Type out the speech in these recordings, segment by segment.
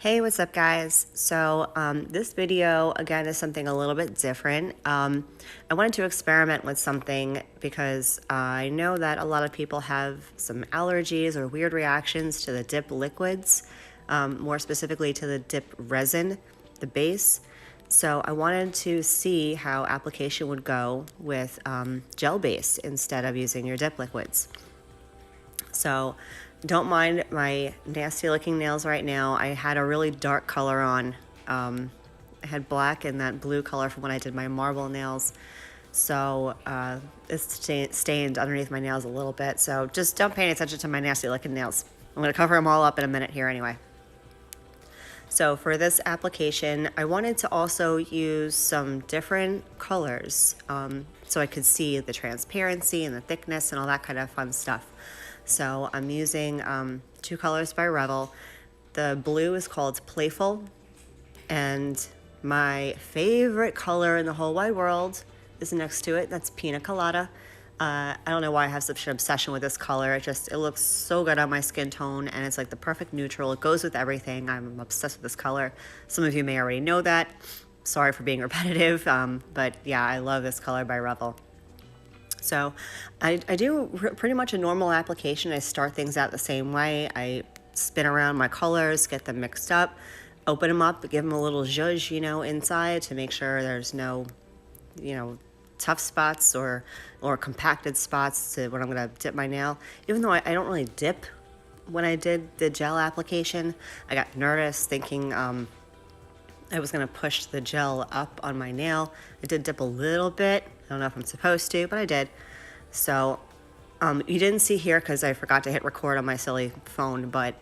Hey, what's up, guys? So this video, again, is something a little bit different. I wanted to experiment with something because I know that a lot of people have some allergies or weird reactions to the dip liquids, more specifically to the dip resin, the base. So I wanted to see how application would go with gel base instead of using your dip liquids. So don't mind my nasty looking nails right now. I had a really dark color on. I had black and that blue color from when I did my marble nails. So it's stained underneath my nails a little bit. So just don't pay any attention to my nasty looking nails. I'm going to cover them all up in a minute here anyway. So for this application, I wanted to also use some different colors so I could see the transparency and the thickness and all that kind of fun stuff. So I'm using two colors by Revel. The blue is called Playful, and my favorite color in the whole wide world is next to it. That's Pina Colada. I don't know why I have such an obsession with this color. It looks so good on my skin tone, and it's like the perfect neutral. It goes with everything. I'm obsessed with this color. Some of you may already know that. Sorry for being repetitive, but yeah, I love this color by Revel. So I do pretty much a normal application. I start things out the same way. I spin around my colors, get them mixed up, open them up, give them a little zhuzh, inside to make sure there's no, tough spots or compacted spots to when I'm gonna dip my nail. Even though I don't really dip when I did the gel application, I got nervous thinking I was gonna push the gel up on my nail. I did dip a little bit. I don't know if I'm supposed to, but I did. So you didn't see here because I forgot to hit record on my silly phone, but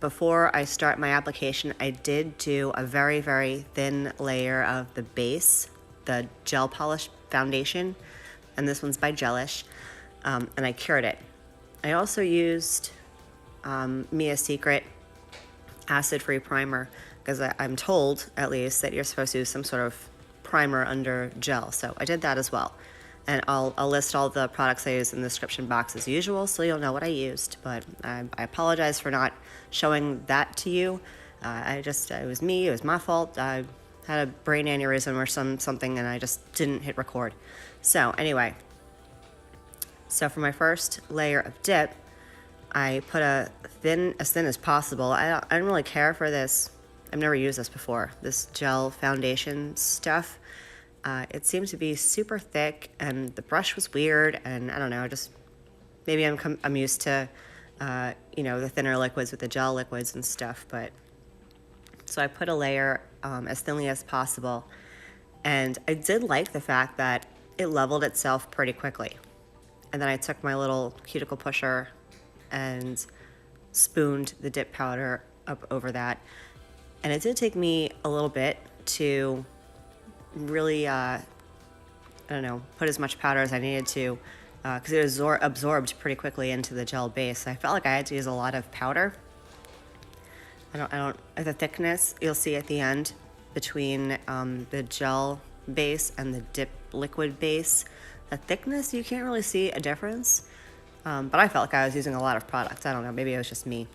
before I start my application, I did do a very, very thin layer of the base, the gel polish foundation, and this one's by Gelish, and I cured it. I also used Mia's Secret acid-free primer because I'm told, at least, that you're supposed to use some sort of primer under gel, so I did that as well. And I'll list all the products I use in the description box as usual, so you'll know what I used, but I apologize for not showing that to you. It was me, it was my fault. I had a brain aneurysm or something, and I just didn't hit record. So anyway, so for my first layer of dip, I put as thin as possible. I don't really care for this. I've never used this before, this gel foundation stuff. It seemed to be super thick, and the brush was weird, and I don't know, maybe I'm used to, the thinner liquids with the gel liquids and stuff, but so I put a layer as thinly as possible, and I did like the fact that it leveled itself pretty quickly. And then I took my little cuticle pusher and spooned the dip powder up over that. And it did take me a little bit to really, put as much powder as I needed to, because it was absorbed pretty quickly into the gel base. I felt like I had to use a lot of powder. The thickness you'll see at the end between the gel base and the dip liquid base, the thickness, you can't really see a difference. But I felt like I was using a lot of product. I don't know, maybe it was just me,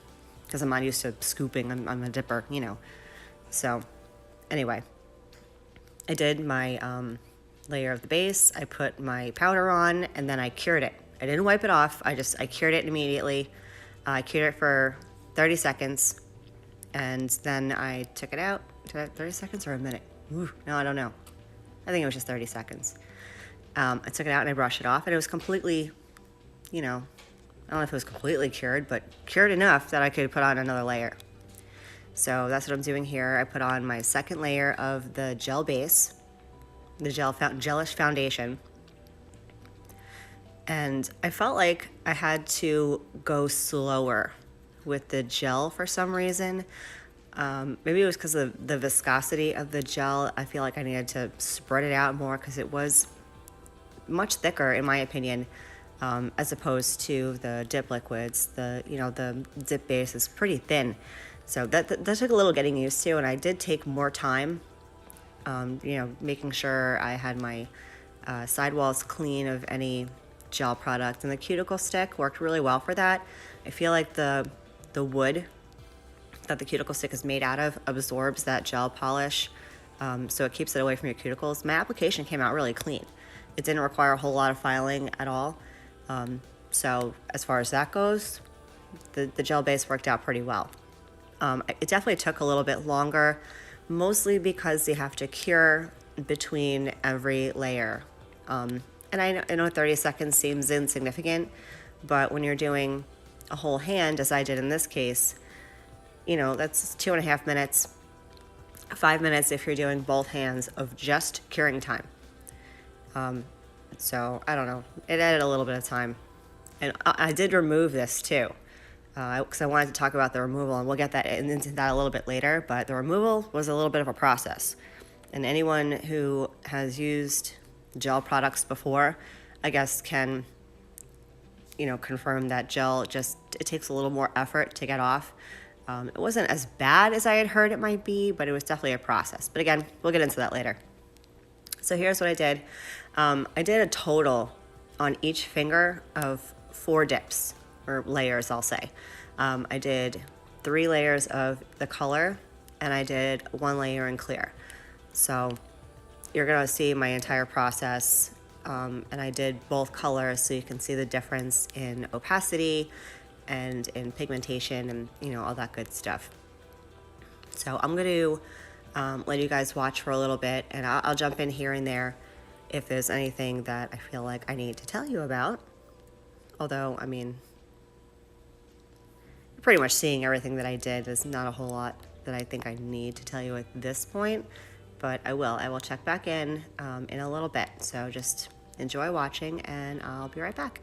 because I'm not used to scooping. I'm a dipper, So anyway, I did my layer of the base. I put my powder on, and then I cured it. I didn't wipe it off. I cured it immediately. I cured it for 30 seconds, and then I took it out. 30 seconds or a minute? Ooh, no, I don't know. I think it was just 30 seconds. I took it out and I brushed it off, and it was completely, I don't know if it was completely cured, but cured enough that I could put on another layer. So that's what I'm doing here. I put on my second layer of the gel base, the Gelish foundation. And I felt like I had to go slower with the gel for some reason. Maybe it was because of the viscosity of the gel. I feel like I needed to spread it out more because it was much thicker, in my opinion, as opposed to the dip liquids. The dip base is pretty thin. So that took a little getting used to, and I did take more time, making sure I had my sidewalls clean of any gel product, and the cuticle stick worked really well for that. I feel like the wood that the cuticle stick is made out of absorbs that gel polish, so it keeps it away from your cuticles. My application came out really clean. It didn't require a whole lot of filing at all. So as far as that goes, the gel base worked out pretty well. It definitely took a little bit longer, mostly because you have to cure between every layer. And I know 30 seconds seems insignificant, but when you're doing a whole hand, as I did in this case, you know, that's 2.5 minutes, 5 minutes if you're doing both hands of just curing time. So I don't know, it added a little bit of time. And I did remove this too, because I wanted to talk about the removal, and we'll get that into that a little bit later, but the removal was a little bit of a process. And anyone who has used gel products before, I guess, can, you know, confirm that gel just, it takes a little more effort to get off. It wasn't as bad as I had heard it might be, but it was definitely a process. But again, we'll get into that later. So here's what I did. I did a total on each finger of 4 dips, or layers, I'll say. I did 3 layers of the color, and I did 1 layer in clear. So you're gonna see my entire process, and I did both colors so you can see the difference in opacity and in pigmentation and, you know, all that good stuff. So I'm going to let you guys watch for a little bit, and I'll jump in here and there if there's anything that I feel like I need to tell you about. Although, I mean, pretty much seeing everything that I did. There's not a whole lot that I think I need to tell you at this point, but I will check back in a little bit. So just enjoy watching, and I'll be right back.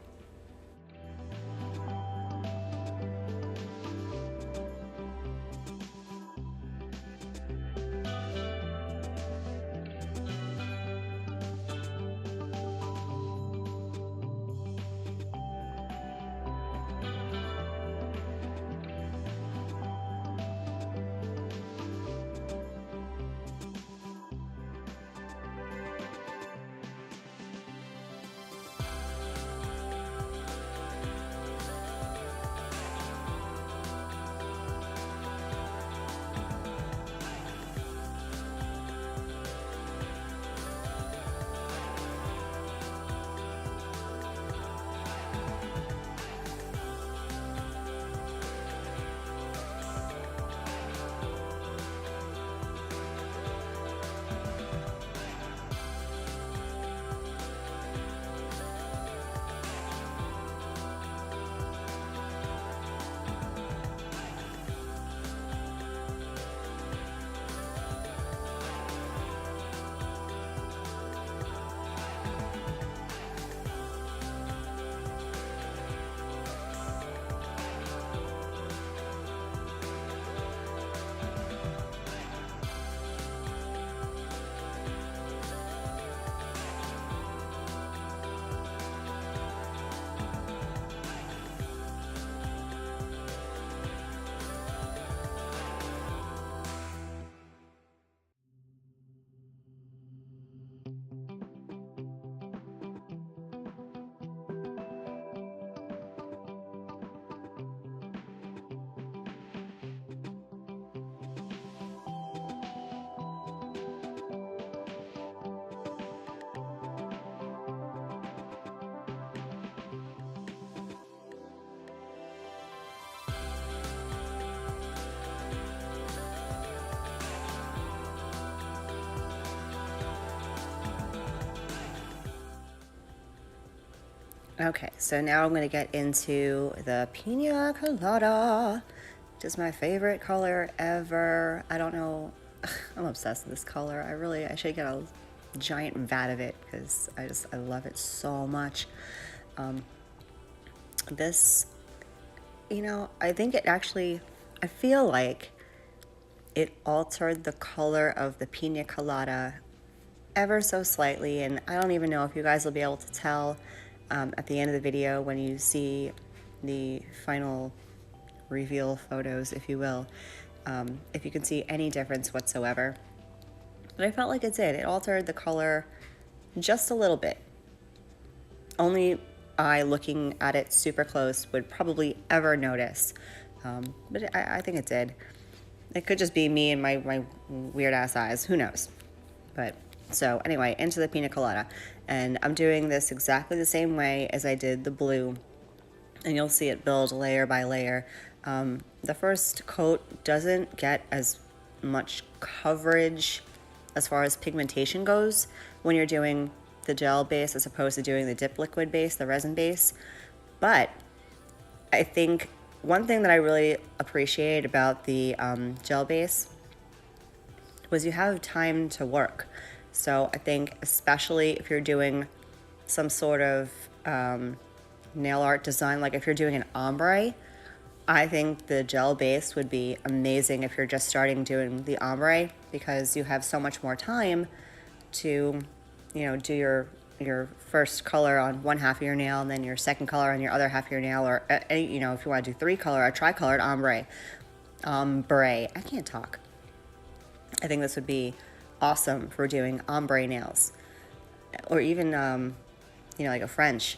Okay, so now I'm going to get into the Pina Colada, which is my favorite color ever. I don't know, I'm obsessed with this color. I should get a giant vat of it because I love it so much. This, you know, I think it actually, I feel like it altered the color of the Pina Colada ever so slightly, and I don't even know if you guys will be able to tell at the end of the video when you see the final reveal photos, if you will, if you can see any difference whatsoever. But I felt like it did. It altered the color just a little bit. Only I, looking at it super close, would probably ever notice. But I think it did. It could just be me and my weird ass eyes. Who knows? But so anyway, into the pina colada. And I'm doing this exactly the same way as I did the blue. And you'll see it build layer by layer. The first coat doesn't get as much coverage as far as pigmentation goes when you're doing the gel base as opposed to doing the dip liquid base, the resin base. But I think one thing that I really appreciate about the gel base was you have time to work. So I think especially if you're doing some sort of nail art design, like if you're doing an ombre, I think the gel base would be amazing if you're just starting doing the ombre, because you have so much more time to, do your first color on one half of your nail and then your second color on your other half of your nail, or if you want to do three color, a tricolored ombre. I can't talk. I think this would be awesome for doing ombre nails, or even like a French,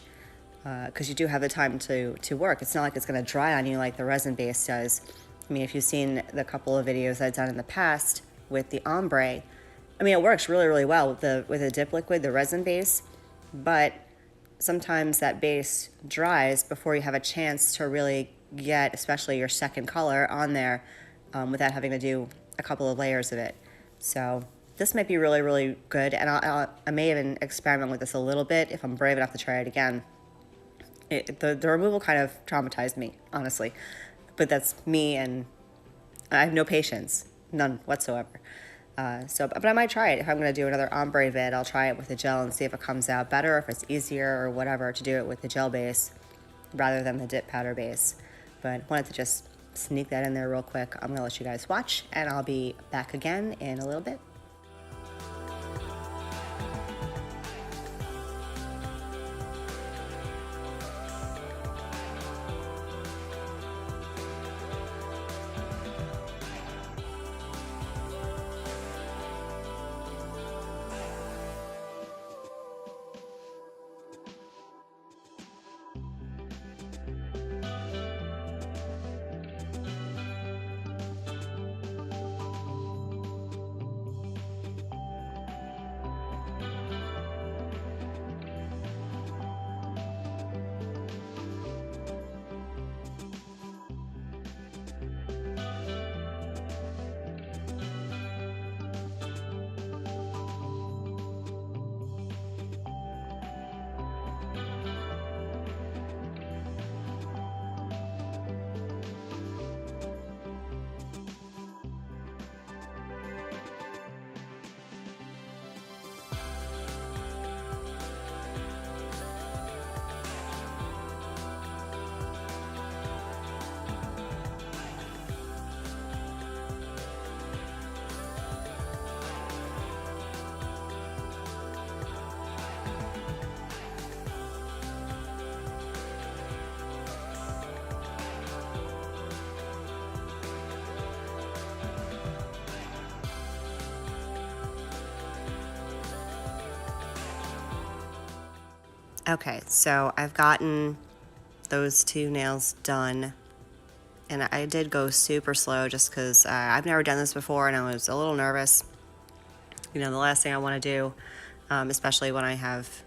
because you do have the time to work. It's not like it's going to dry on you like the resin base does. I mean, if you've seen the couple of videos I've done in the past with the ombre, I mean, it works really, really well with the dip liquid, the resin base, but sometimes that base dries before you have a chance to really get, especially your second color on there, without having to do a couple of layers of it. So this might be really, really good, and I may even experiment with this a little bit if I'm brave enough to try it again. The removal kind of traumatized me, honestly, but that's me, and I have no patience, none whatsoever. But I might try it. If I'm going to do another ombre vid, I'll try it with the gel and see if it comes out better, if it's easier or whatever to do it with the gel base rather than the dip powder base. But I wanted to just sneak that in there real quick. I'm going to let you guys watch, and I'll be back again in a little bit. Okay, so I've gotten those two nails done, and I did go super slow just because I've never done this before and I was a little nervous. The last thing I want to do, especially when I have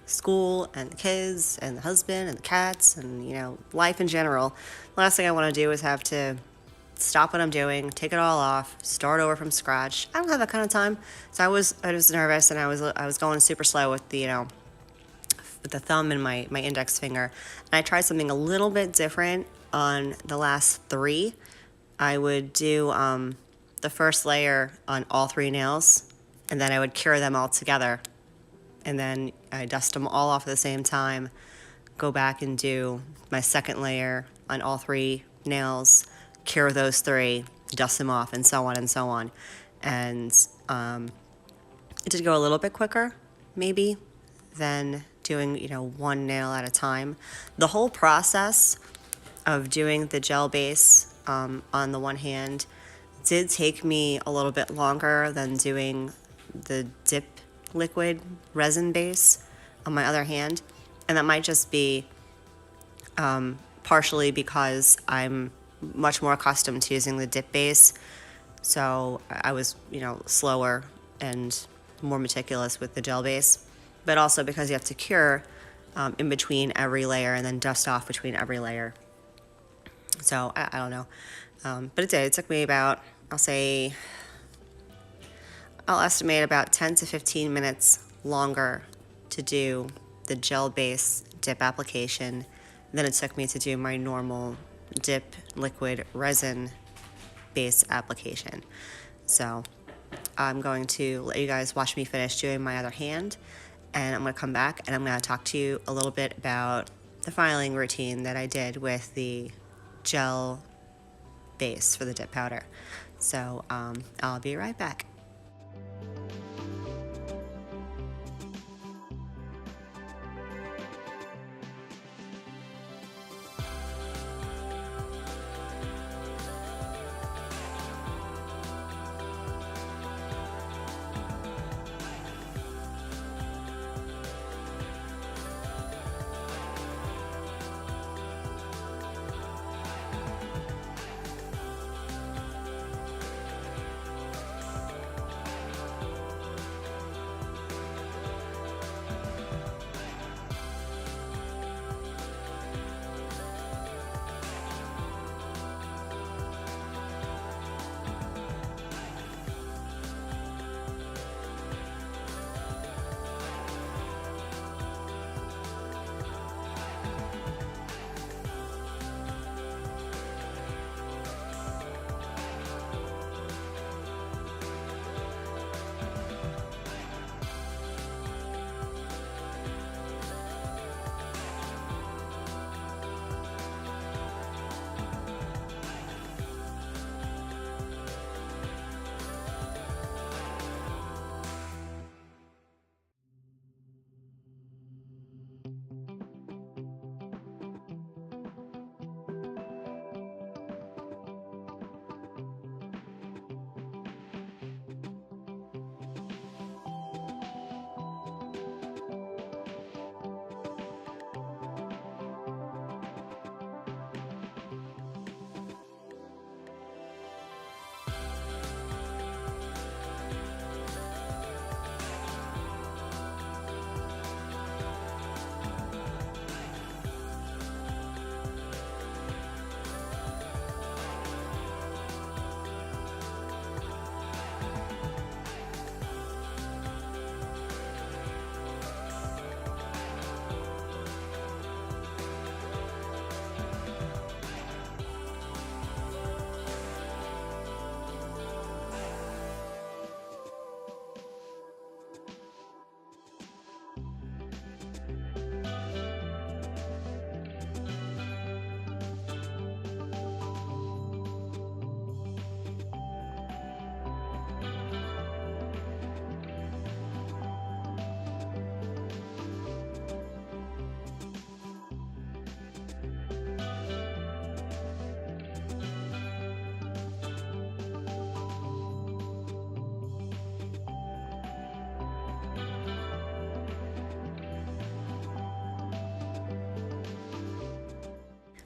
school and the kids and the husband and the cats and, life in general, the last thing I want to do is have to stop what I'm doing, take it all off, start over from scratch. I don't have that kind of time. So I was nervous, and I was going super slow with the, with the thumb and my index finger. And I tried something a little bit different on the last three. I would do the first layer on all three nails, and then I would cure them all together. And then I dust them all off at the same time, go back and do my second layer on all three nails, cure those three, dust them off, and so on and so on. And it did go a little bit quicker, maybe, than doing, one nail at a time. The whole process of doing the gel base on the one hand did take me a little bit longer than doing the dip liquid resin base on my other hand. And that might just be partially because I'm much more accustomed to using the dip base So I was, slower and more meticulous with the gel base, but also because you have to cure in between every layer and then dust off between every layer. So I don't know. But it did. It took me about, I'll estimate about 10 to 15 minutes longer to do the gel base dip application than it took me to do my normal dip liquid resin base application. So I'm going to let you guys watch me finish doing my other hand, and I'm going to come back and I'm going to talk to you a little bit about the filing routine that I did with the gel base for the dip powder. So I'll be right back.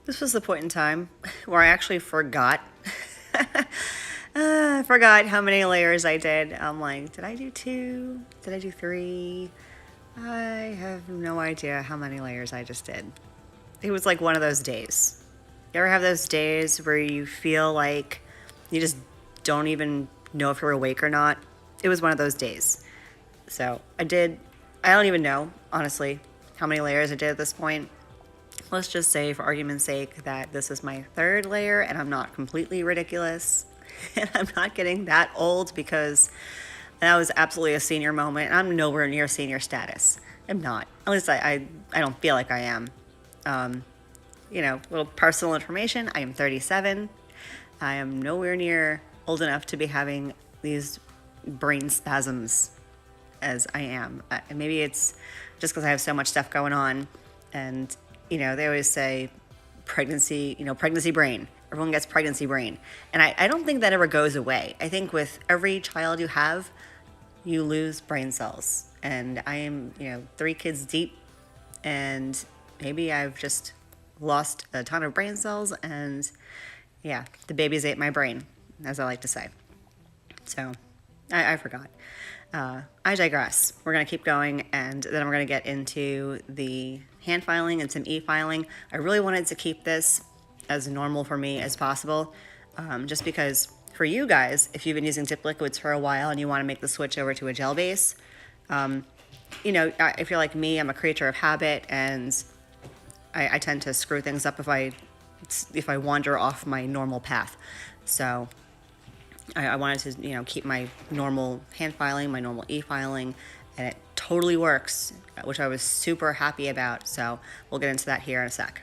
This was the point in time where I actually forgot. I forgot how many layers I did. I'm like, did I do 2? Did I do 3? I have no idea how many layers I just did. It was like one of those days. You ever have those days where you feel like you just don't even know if you're awake or not? It was one of those days. So I don't even know, honestly, how many layers I did at this point. Let's just say, for argument's sake, that this is my 3rd layer and I'm not completely ridiculous and I'm not getting that old, because that was absolutely a senior moment. I'm nowhere near senior status. I'm not. At least I don't feel like I am. Little personal information. I am 37. I am nowhere near old enough to be having these brain spasms as I am. Maybe it's just because I have so much stuff going on, and they always say pregnancy brain. Everyone gets pregnancy brain. And I don't think that ever goes away. I think with every child you have, you lose brain cells. And I am, 3 kids deep, and maybe I've just lost a ton of brain cells, and yeah, the babies ate my brain, as I like to say. So I forgot. I digress. We're going to keep going, and then we're going to get into the hand filing and some e-filing. I really wanted to keep this as normal for me as possible, just because for you guys, if you've been using dip liquids for a while and you want to make the switch over to a gel base, you know, if you're like me, I'm a creature of habit, and I tend to screw things up if I wander off my normal path. So I wanted to, you know, keep my normal hand filing, my normal e-filing, and it totally works, which I was super happy about. So we'll get into that here in a sec.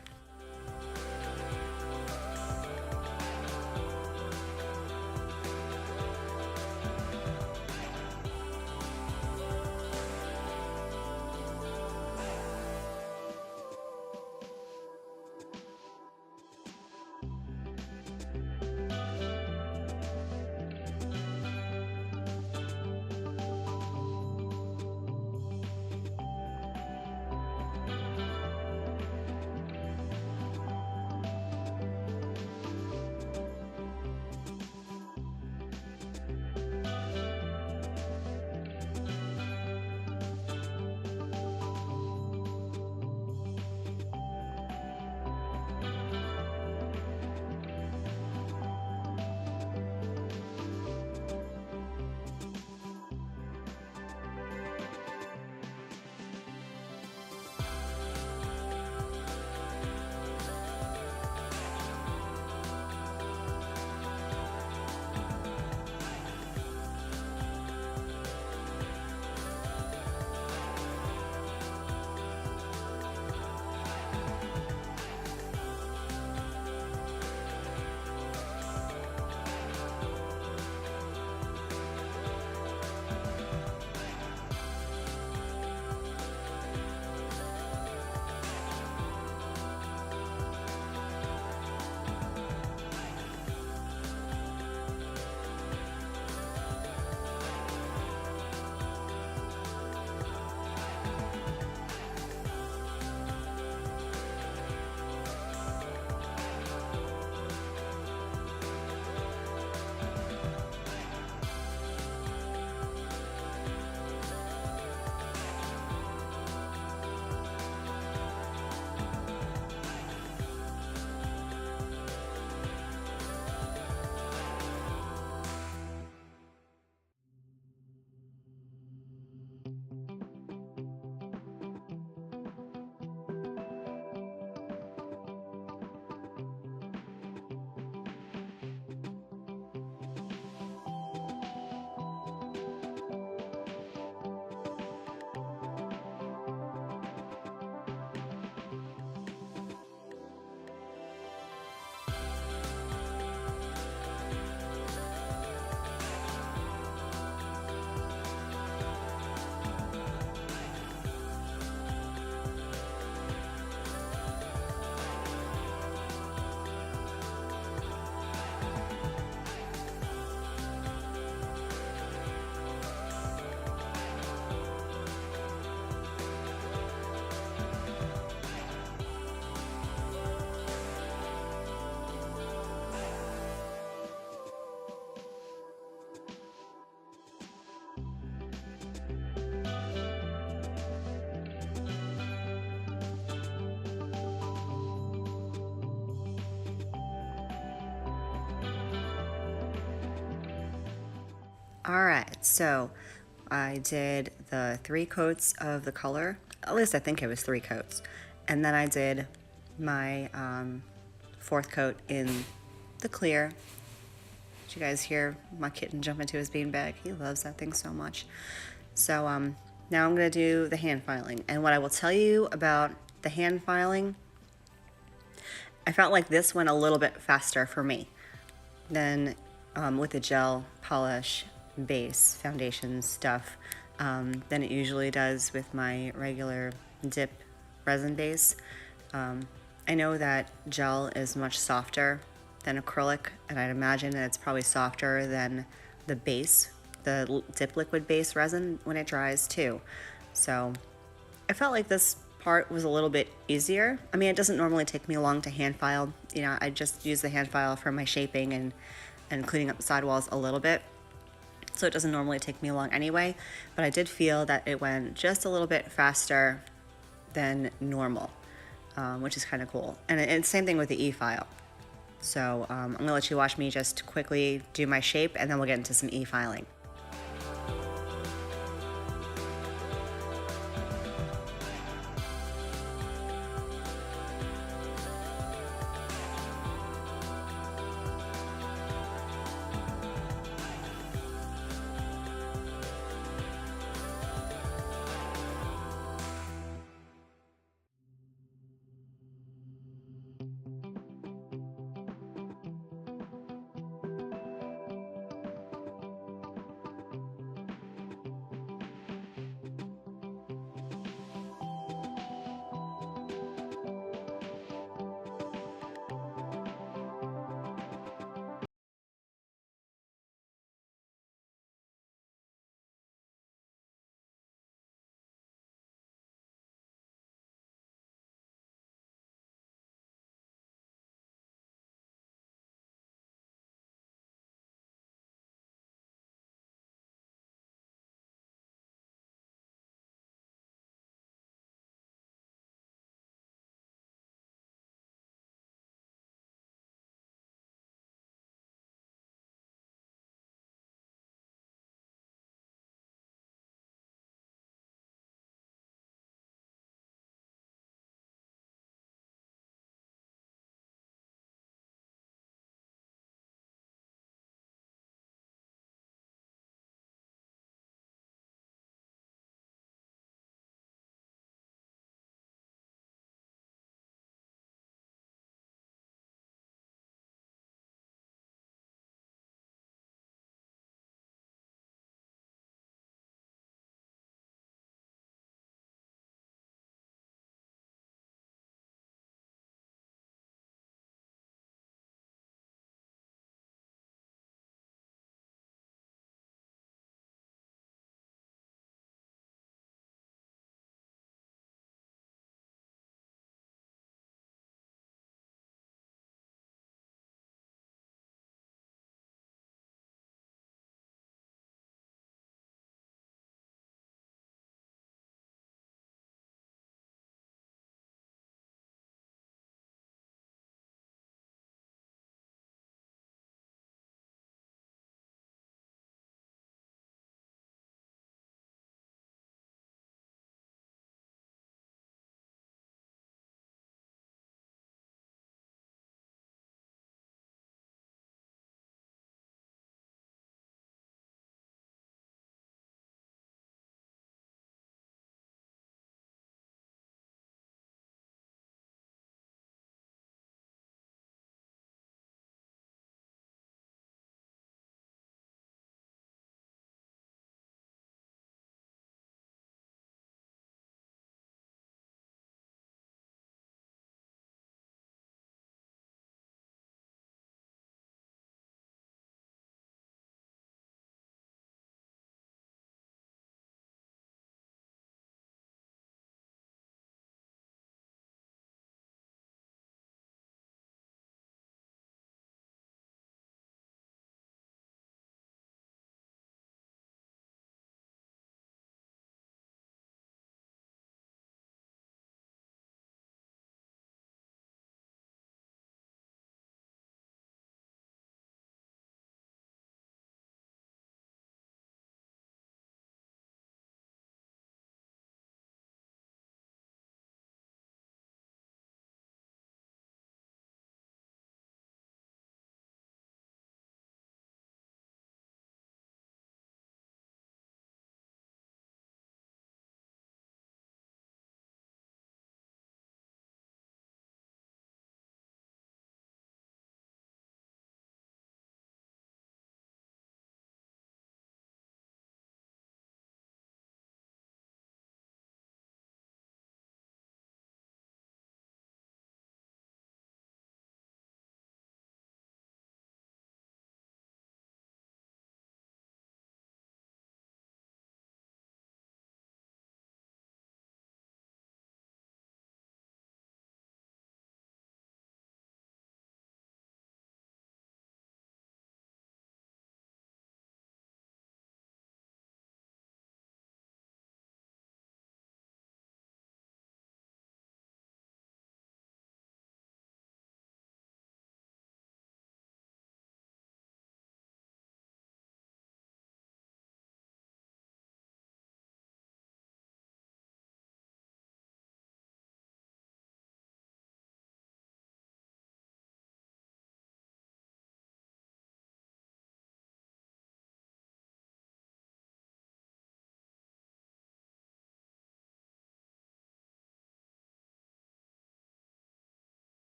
All right, so I did the 3 coats of the color. At least I think it was 3 coats. And then I did my 4th coat in the clear. Did you guys hear my kitten jump into his beanbag? He loves that thing so much. So now I'm going to do the hand filing. And what I will tell you about the hand filing, I felt like this went a little bit faster for me than with the gel polish base foundation stuff than it usually does with my regular dip resin base. I know that gel is much softer than acrylic, and I'd imagine that it's probably softer than the base, the dip liquid base resin when it dries too. So I felt like this part was a little bit easier. I mean, it doesn't normally take me long to hand file. You know, I just use the hand file for my shaping and cleaning up the sidewalls a little bit. so it doesn't normally take me long anyway, but I did feel that it went just a little bit faster than normal, which is kind of cool. And same thing with the e-file. So I'm gonna let you watch me just quickly do my shape, and then we'll get into some e-filing.